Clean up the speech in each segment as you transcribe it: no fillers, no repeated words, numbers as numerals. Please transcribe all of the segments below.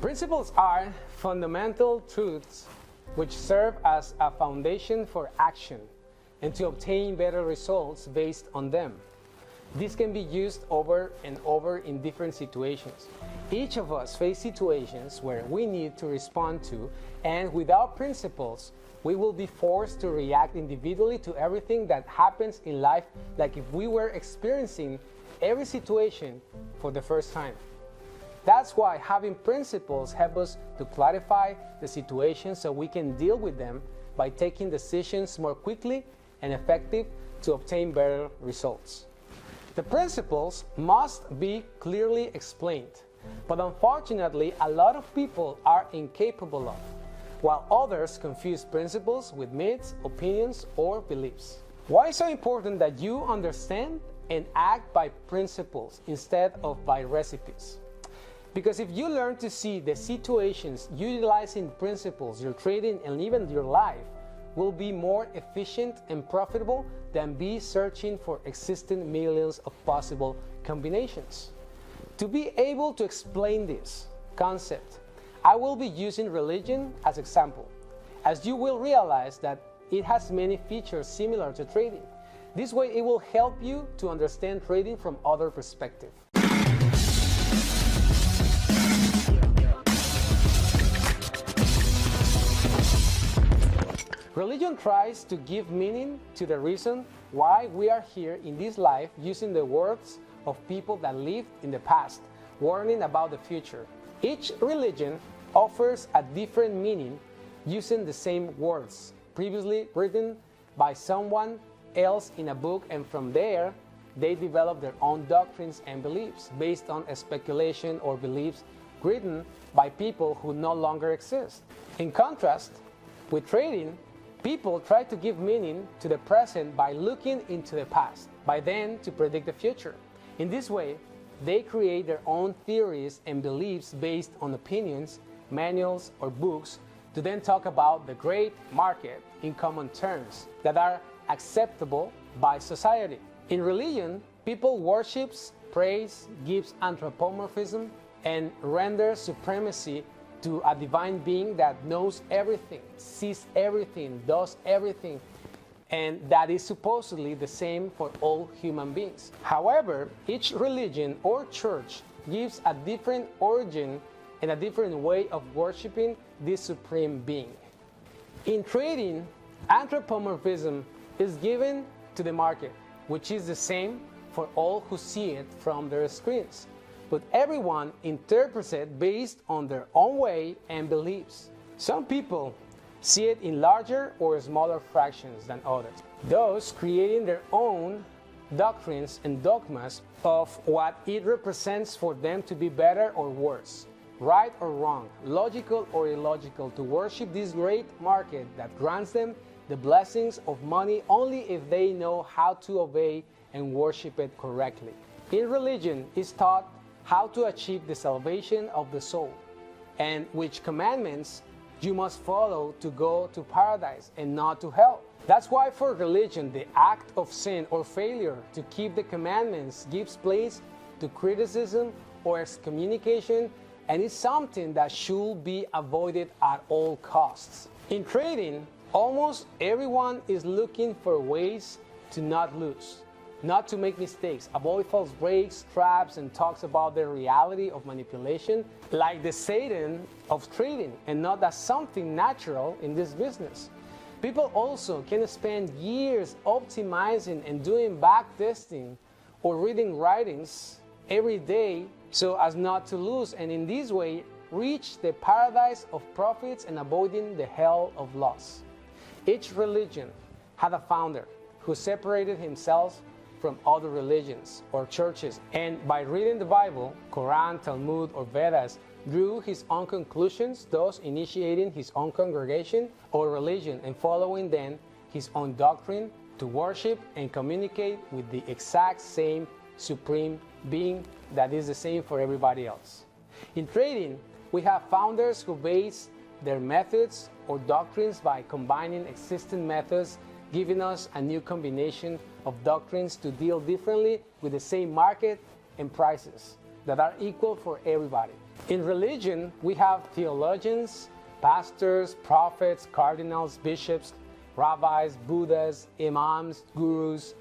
Principles are fundamental truths which serve as a foundation for action and to obtain better results based on them. This can be used over and over in different situations. Each of us face situations where we need to respond to, and without principles, we will be forced to react individually to everything that happens in life, like if we were experiencing every situation for the first time. That's why having principles help us to clarify the situation so we can deal with them by taking decisions more quickly and effective to obtain better results. The principles must be clearly explained, but unfortunately a lot of people are incapable of, while others confuse principles with myths, opinions, or beliefs. Why is it so important that you understand and act by principles instead of by recipes? Because if you learn to see the situations utilizing principles, your trading and even your life will be more efficient and profitable than be searching for existing millions of possible combinations. To be able to explain this concept, I will be using religion as example, as you will realize that it has many features similar to trading. This way it will help you to understand trading from other perspectives. Religion tries to give meaning to the reason why we are here in this life using the words of people that lived in the past, warning about the future. Each religion offers a different meaning using the same words, previously written by someone else in a book, and from there they develop their own doctrines and beliefs based on a speculation or beliefs written by people who no longer exist. In contrast, with trading, people try to give meaning to the present by looking into the past, by then to predict the future. In this way, they create their own theories and beliefs based on opinions, manuals, or books to then talk about the great market in common terms that are acceptable by society. In religion, people worships, praise, gives anthropomorphism, and renders supremacy to a divine being that knows everything, sees everything, does everything, and that is supposedly the same for all human beings. However, each religion or church gives a different origin and a different way of worshiping this supreme being. In trading, anthropomorphism is given to the market, which is the same for all who see it from their screens. But everyone interprets it based on their own way and beliefs. Some people see it in larger or smaller fractions than others, thus creating their own doctrines and dogmas of what it represents for them to be better or worse, right or wrong, logical or illogical, to worship this great market that grants them the blessings of money only if they know how to obey and worship it correctly. In religion, it's taught how to achieve the salvation of the soul, and which commandments you must follow to go to paradise and not to hell. That's why for religion, the act of sin or failure to keep the commandments gives place to criticism or excommunication, and is something that should be avoided at all costs. In trading, almost everyone is looking for ways to not lose, not to make mistakes, avoid false breaks, traps, and talks about the reality of manipulation like the Satan of trading, and not as something natural in this business. People also can spend years optimizing and doing back testing or reading writings every day so as not to lose, and in this way reach the paradise of profits and avoiding the hell of loss. Each religion had a founder who separated himself from other religions or churches, and by reading the Bible, Quran, Talmud, or Vedas, drew his own conclusions, thus initiating his own congregation or religion and following then his own doctrine to worship and communicate with the exact same supreme being that is the same for everybody else. In trading, we have founders who base their methods or doctrines by combining existing methods, giving us a new combination of doctrines to deal differently with the same market and prices that are equal for everybody. In religion, we have theologians, pastors, prophets, cardinals, bishops, rabbis, buddhas, imams, gurus.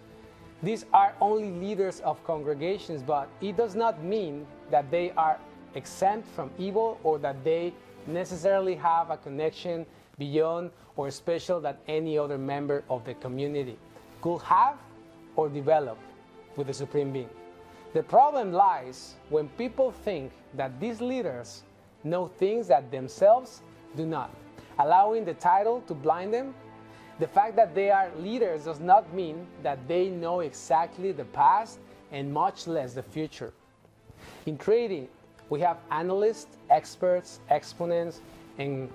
These are only leaders of congregations, but it does not mean that they are exempt from evil or that they necessarily have a connection beyond or special that any other member of the community could have or develop with the Supreme Being. The problem lies when people think that these leaders know things that themselves do not, allowing the title to blind them. The fact that they are leaders does not mean that they know exactly the past and much less the future. In trading, we have analysts, experts, exponents, and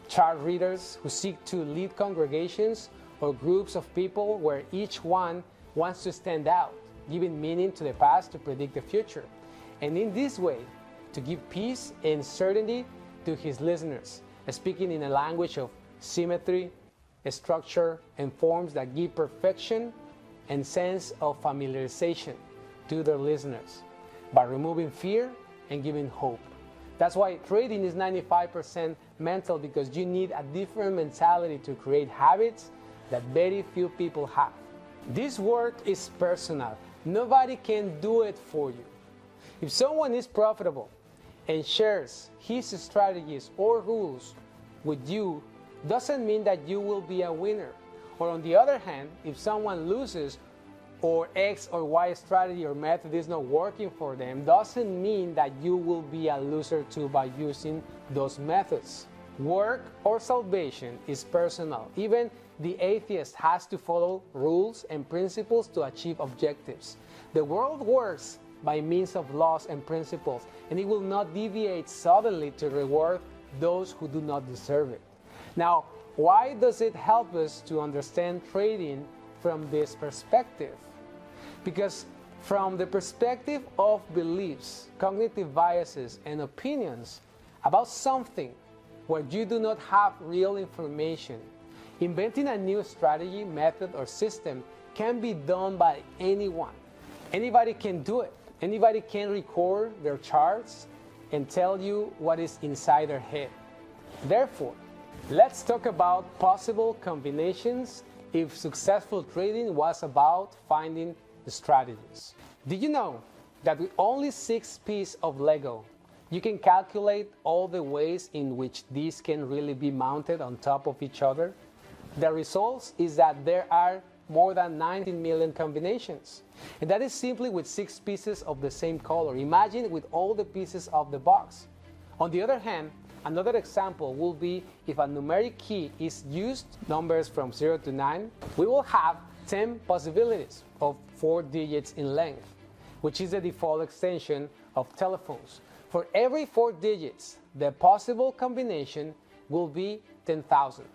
chart readers who seek to lead congregations or groups of people where each one wants to stand out, giving meaning to the past to predict the future, and in this way, to give peace and certainty to his listeners, speaking in a language of symmetry, structure, and forms that give perfection and sense of familiarization to their listeners by removing fear and giving hope. That's why trading is 95% mental, because you need a different mentality to create habits that very few people have. This work is personal. Nobody can do it for you. If someone is profitable and shares his strategies or rules with you, doesn't mean that you will be a winner. Or on the other hand, if someone loses or X or Y strategy or method is not working for them, doesn't mean that you will be a loser too by using those methods. Work or salvation is personal. Even the atheist has to follow rules and principles to achieve objectives. The world works by means of laws and principles, and it will not deviate suddenly to reward those who do not deserve it. Now, why does it help us to understand trading from this perspective? Because from the perspective of beliefs, cognitive biases, and opinions about something where you do not have real information, inventing a new strategy, method, or system can be done by anyone. Anybody can do it. Anybody can record their charts and tell you what is inside their head. Therefore, let's talk about possible combinations if successful trading was about finding strategies. Did you know that with only 6 pieces of Lego, you can calculate all the ways in which these can really be mounted on top of each other? The result is that there are more than 19 million combinations. And that is simply with 6 pieces of the same color. Imagine with all the pieces of the box. On the other hand, another example will be if a numeric key is used, numbers from 0 to 9, we will have 10 possibilities of 4 digits in length, which is the default extension of telephones. For every 4 digits, the possible combination will be 10,000.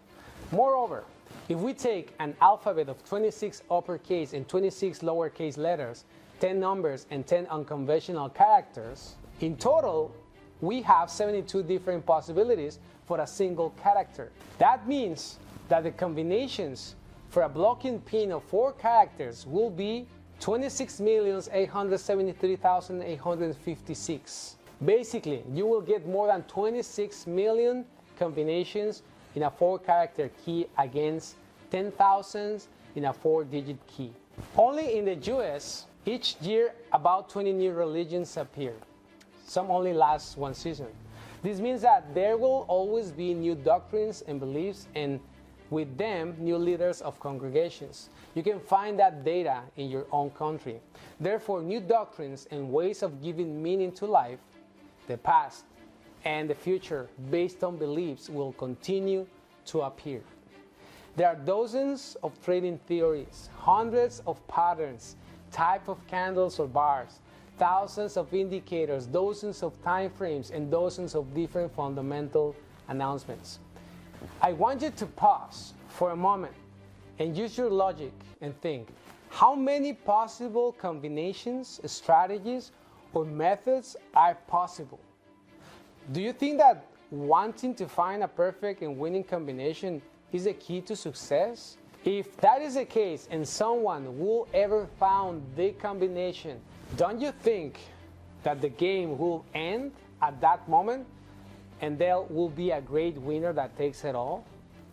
Moreover, if we take an alphabet of 26 uppercase and 26 lowercase letters, 10 numbers, and 10 unconventional characters, in total, we have 72 different possibilities for a single character. That means that the combinations for a blocking pin of 4 characters will be 26,873,856. Basically, you will get more than 26 million combinations in a 4-character key against 10,000 in a 4-digit key. Only in the US, each year about 20 new religions appear. Some only last 1 season. This means that there will always be new doctrines and beliefs, and with them, new leaders of congregations. You can find that data in your own country. Therefore, new doctrines and ways of giving meaning to life, the past, and the future based on beliefs will continue to appear. There are dozens of trading theories, hundreds of patterns, type of candles or bars, thousands of indicators, dozens of time frames, and dozens of different fundamental announcements. I want you to pause for a moment and use your logic and think, how many possible combinations, strategies, or methods are possible? Do you think that wanting to find a perfect and winning combination is the key to success? If that is the case and someone will ever found the combination, don't you think that the game will end at that moment, and there will be a great winner that takes it all?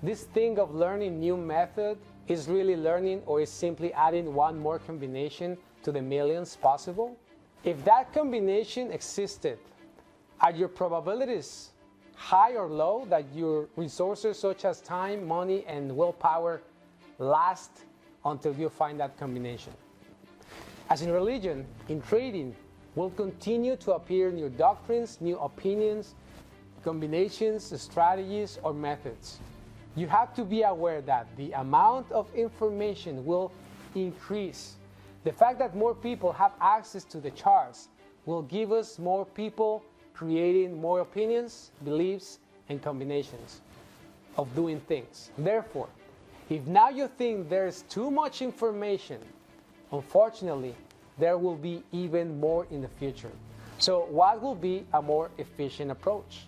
This thing of learning new method is really learning, or is simply adding one more combination to the millions possible? If that combination existed, are your probabilities high or low that your resources such as time, money, and willpower last until you find that combination? As in religion, in trading, will continue to appear new doctrines, new opinions, combinations, strategies, or methods. You have to be aware that the amount of information will increase. The fact that more people have access to the charts will give us more people creating more opinions, beliefs, and combinations of doing things. Therefore, if now you think there's too much information, unfortunately, there will be even more in the future. So what will be a more efficient approach?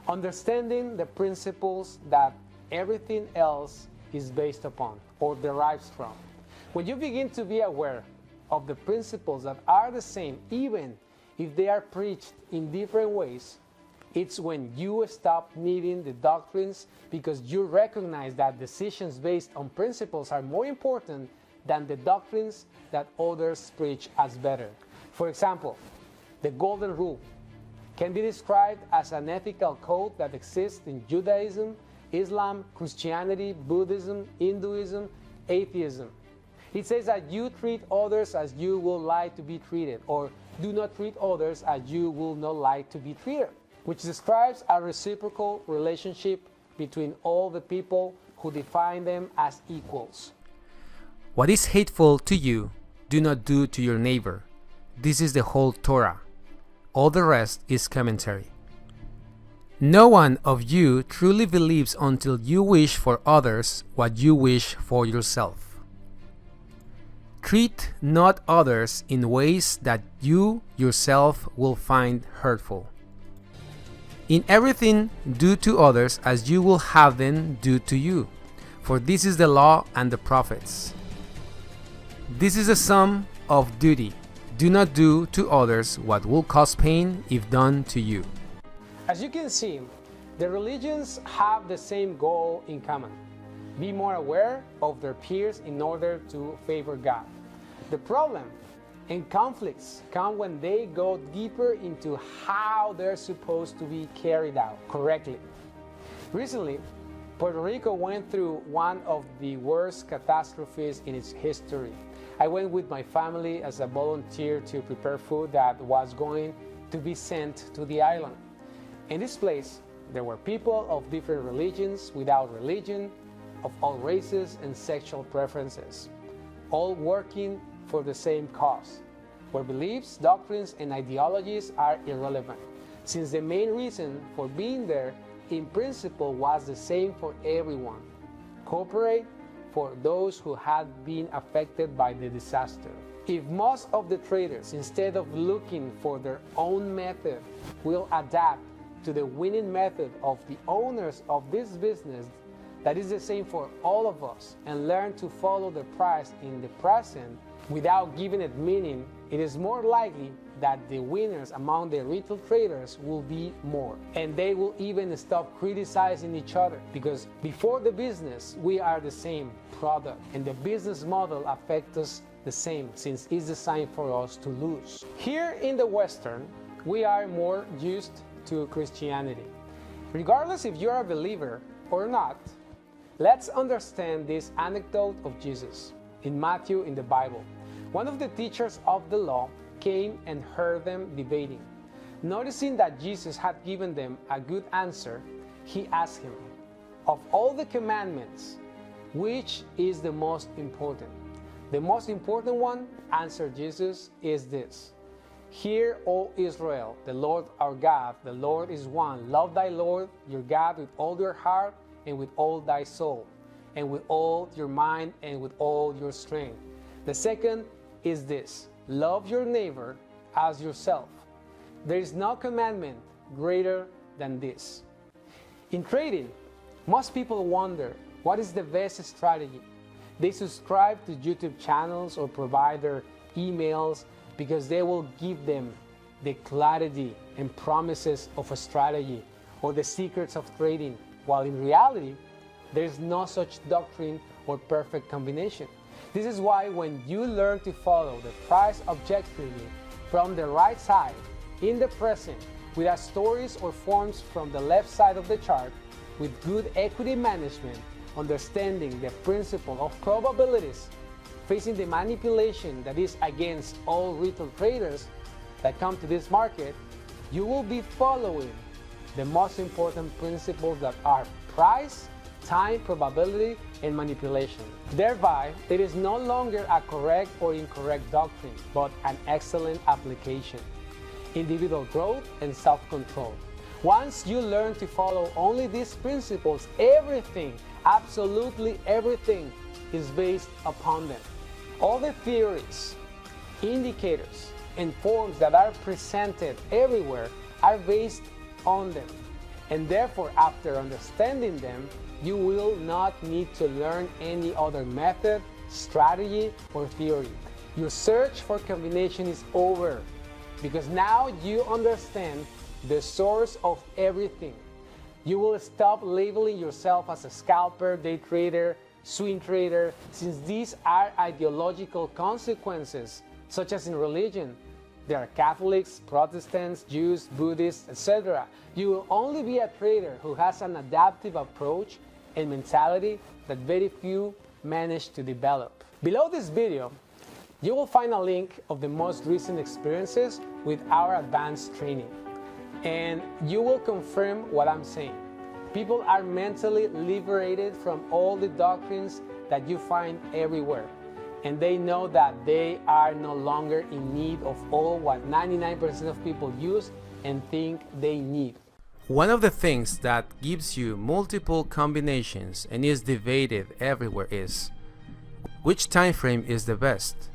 Understanding the principles that everything else is based upon or derives from. When you begin to be aware of the principles that are the same, even if they are preached in different ways, it's when you stop needing the doctrines, because you recognize that decisions based on principles are more important than the doctrines that others preach as better. For example, the Golden Rule can be described as an ethical code that exists in Judaism, Islam, Christianity, Buddhism, Hinduism, atheism. It says that you treat others as you will like to be treated, or do not treat others as you will not like to be treated, which describes a reciprocal relationship between all the people who define them as equals. What is hateful to you, do not do to your neighbor. This is the whole Torah. All the rest is commentary. No one of you truly believes until you wish for others what you wish for yourself. Treat not others in ways that you yourself will find hurtful. In everything, do to others as you will have them do to you, for this is the law and the prophets. This is a sum of duty. Do not do to others what will cause pain if done to you. As you can see, the religions have the same goal in common: be more aware of their peers in order to favor God. The problem and conflicts come when they go deeper into how they're supposed to be carried out correctly. Recently, Puerto Rico went through one of the worst catastrophes in its history. I went with my family as a volunteer to prepare food that was going to be sent to the island. In this place, there were people of different religions, without religion, of all races and sexual preferences, all working for the same cause, where beliefs, doctrines, and ideologies are irrelevant, since the main reason for being there in principle was the same for everyone: cooperate for those who had been affected by the disaster. If most of the traders, instead of looking for their own method, will adapt to the winning method of the owners of this business that is the same for all of us, and learn to follow the price in the present without giving it meaning, it is more likely that the winners among the retail traders will be more, and they will even stop criticizing each other, because before the business we are the same product, and the business model affects us the same, since it's designed for us to lose. Here in the Western, we are more used to Christianity. Regardless if you're a believer or not, let's understand this anecdote of Jesus. In Matthew, in the Bible, one of the teachers of the law came and heard them debating. Noticing that Jesus had given them a good answer, he asked him, "Of all the commandments, which is the most important?" "The most important one," answered Jesus, "is this: Hear, O Israel, the Lord our God, the Lord is one. Love thy Lord your God with all your heart and with all thy soul, and with all your mind and with all your strength. The second is this: love your neighbor as yourself. There is no commandment greater than this." In trading, most people wonder what is the best strategy. They subscribe to YouTube channels or provide their emails because they will give them the clarity and promises of a strategy or the secrets of trading, while in reality, there is no such doctrine or perfect combination. This is why when you learn to follow the price objectively from the right side in the present, without stories or forms from the left side of the chart, with good equity management, understanding the principle of probabilities, facing the manipulation that is against all retail traders that come to this market, you will be following the most important principles that are price, time, probability, and manipulation. Thereby, it is no longer a correct or incorrect doctrine, but an excellent application. Individual growth and self-control. Once you learn to follow only these principles, everything, absolutely everything, is based upon them. All the theories, indicators, and forms that are presented everywhere are based on them. And therefore, after understanding them, you will not need to learn any other method, strategy, or theory. Your search for combination is over, because now you understand the source of everything. You will stop labeling yourself as a scalper, day trader, swing trader, since these are ideological consequences, such as in religion. There are Catholics, Protestants, Jews, Buddhists, etc. You will only be a trader who has an adaptive approach and mentality that very few manage to develop. Below this video, you will find a link of the most recent experiences with our advanced training. And you will confirm what I'm saying. People are mentally liberated from all the doctrines that you find everywhere. And they know that they are no longer in need of all what 99% of people use and think they need. One of the things that gives you multiple combinations and is debated everywhere is which time frame is the best.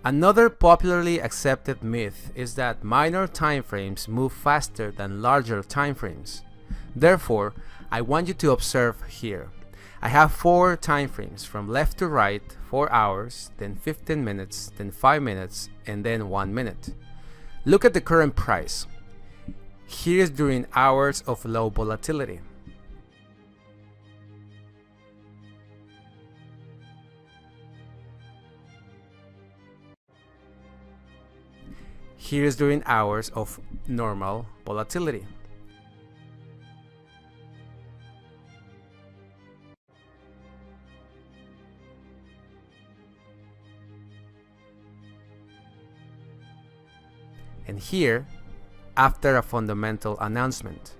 Another popularly accepted myth is that minor time frames move faster than larger time frames. Therefore, I want you to observe here. I have 4 time frames from left to right, 4 hours, then 15 minutes, then 5 minutes, and then 1 minute. Look at the current price. Here is during hours of low volatility. Here is during hours of normal volatility. And here, after a fundamental announcement.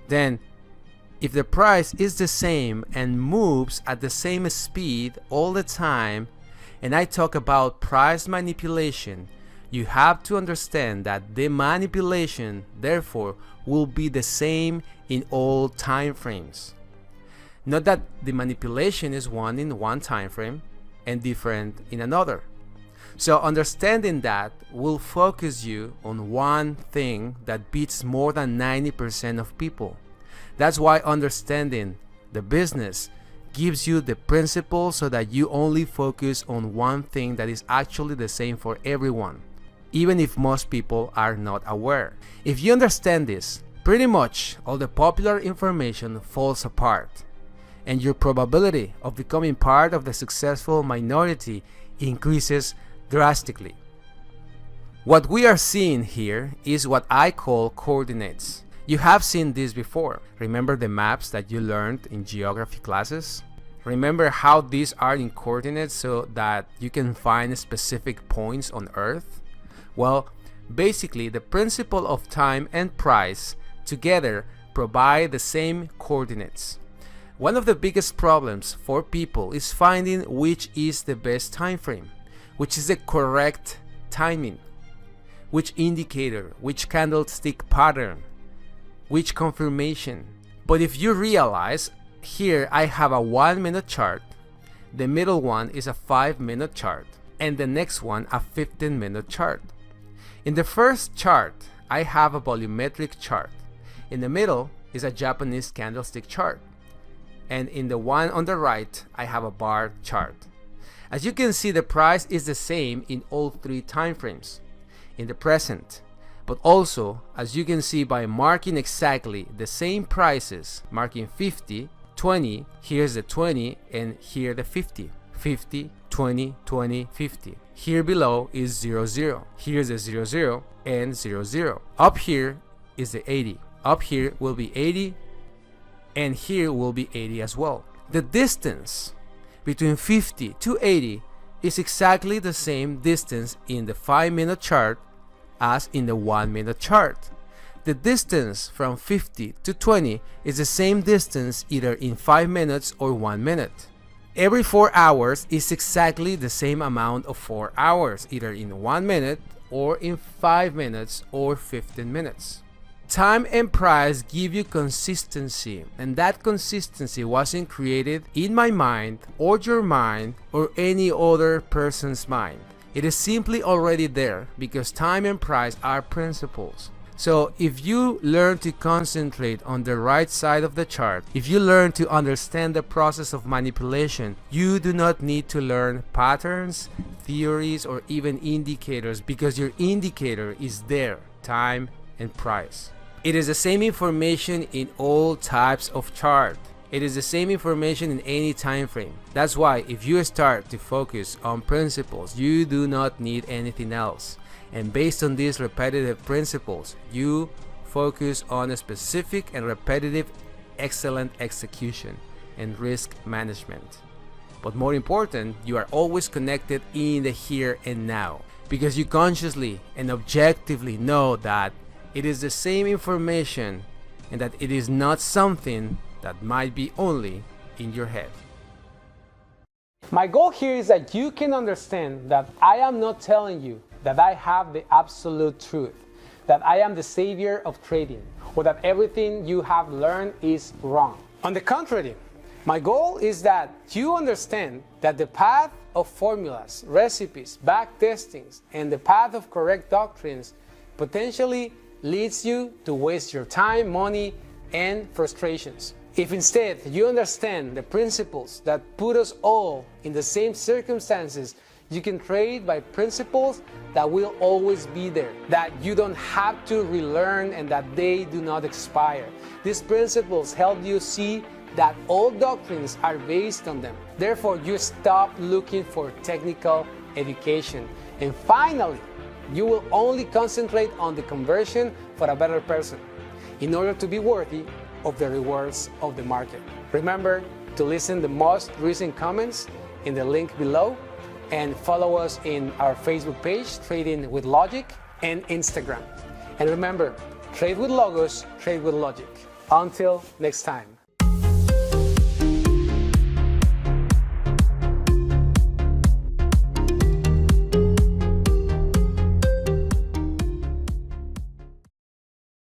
Then, if the price is the same and moves at the same speed all the time, and I talk about price manipulation, you have to understand that the manipulation, therefore, will be the same in all time frames. Not that the manipulation is one in one time frame and different in another. So understanding that will focus you on one thing that beats more than 90% of people. That's why understanding the business gives you the principle so that you only focus on one thing that is actually the same for everyone, even if most people are not aware. If you understand this, pretty much all the popular information falls apart, and your probability of becoming part of the successful minority increases drastically. What we are seeing here is what I call coordinates. You have seen this before. Remember the maps that you learned in geography classes? Remember how these are in coordinates so that you can find specific points on Earth? Well, basically the principle of time and price together provide the same coordinates. One of the biggest problems for people is finding which is the best time frame, which is the correct timing, which indicator, which candlestick pattern, which confirmation. But if you realize, here I have a 1 minute chart, the middle one is a 5 minute chart, and the next one a 15 minute chart. In the first chart, I have a volumetric chart. In the middle is a Japanese candlestick chart. And in the one on the right, I have a bar chart. As you can see, the price is the same in all 3 time frames. In the present, But also, as you can see by marking exactly the same prices, marking 50, 20, here's the 20, and here the 50. 50, 20, 20, 50. Here below is 0, 0. Here's the 0, 0, and 0, 0. Up here is the 80. Up here will be 80, and here will be 80 as well. The distance between 50 to 80 is exactly the same distance in the 5-minute chart as in the 1-minute chart. The distance from 50 to 20 is the same distance either in 5 minutes or 1 minute. Every 4 hours is exactly the same amount of 4 hours, either in 1 minute or in 5 minutes or 15 minutes. Time and price give you consistency, and that consistency wasn't created in my mind or your mind or any other person's mind. It is simply already there because time and price are principles. So if you learn to concentrate on the right side of the chart, if you learn to understand the process of manipulation, you do not need to learn patterns, theories, or even indicators because your indicator is there, time and price. It is the same information in all types of chart. It is the same information in any time frame. That's why if you start to focus on principles, you do not need anything else. And based on these repetitive principles, you focus on a specific and repetitive excellent execution and risk management. But more important, you are always connected in the here and now because you consciously and objectively know that it is the same information and that it is not something that might be only in your head. My goal here is that you can understand that I am not telling you that I have the absolute truth, that I am the savior of trading, or that everything you have learned is wrong. On the contrary, my goal is that you understand that the path of formulas, recipes, backtestings, and the path of correct doctrines potentially leads you to waste your time, money, and frustrations. If instead you understand the principles that put us all in the same circumstances, you can trade by principles that will always be there, that you don't have to relearn and that they do not expire. These principles help you see that all doctrines are based on them. Therefore, you stop looking for technical education. And finally, you will only concentrate on the conversion for a better person in order to be worthy of the rewards of the market. Remember to listen to the most recent comments in the link below and follow us in our Facebook page, Trading with Logic, and Instagram. And remember, trade with Logos, trade with Logic. Until next time.